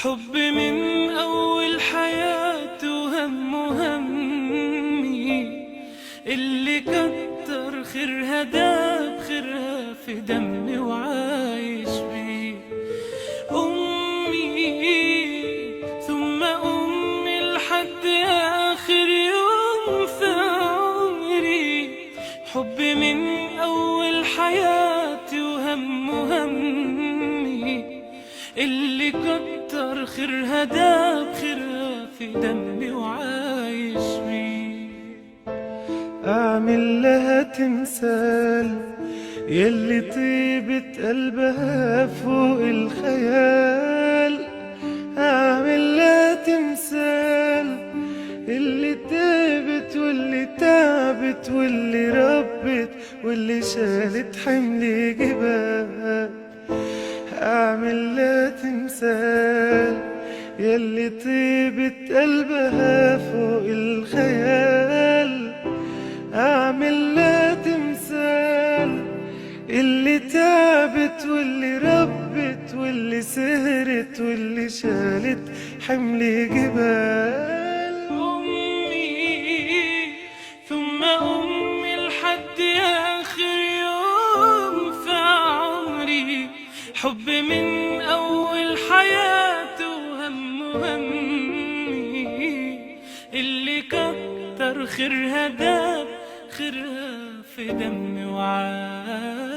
حب من أول حياتي همي اللي كتر خيرها داب خيرها في دمي وعايش بيه. أمي ثم أمي لحد آخر يوم في عمري. حب من أول حياتي همي اللي كتر خيرها داب خيرها في دمي وعايش بيه. أعمل لها تمثال يلي طيبة قلبها فوق الخيال. أعمل لها تمثال اللي تعبت واللي تعبت واللي ربت واللي شالت حمل جبال. أعمل لها تمثال يلي طيبة قلبها فوق الخيال. أعمل لها تمثال اللي تعبت واللي ربت واللي سهرت واللي شالت حمل جبال. أمي ثم أمي لحد آخر يوم في عمري. حب من أول حياتي همي اللي كتر خيرها داب خيرها في دمي وعاش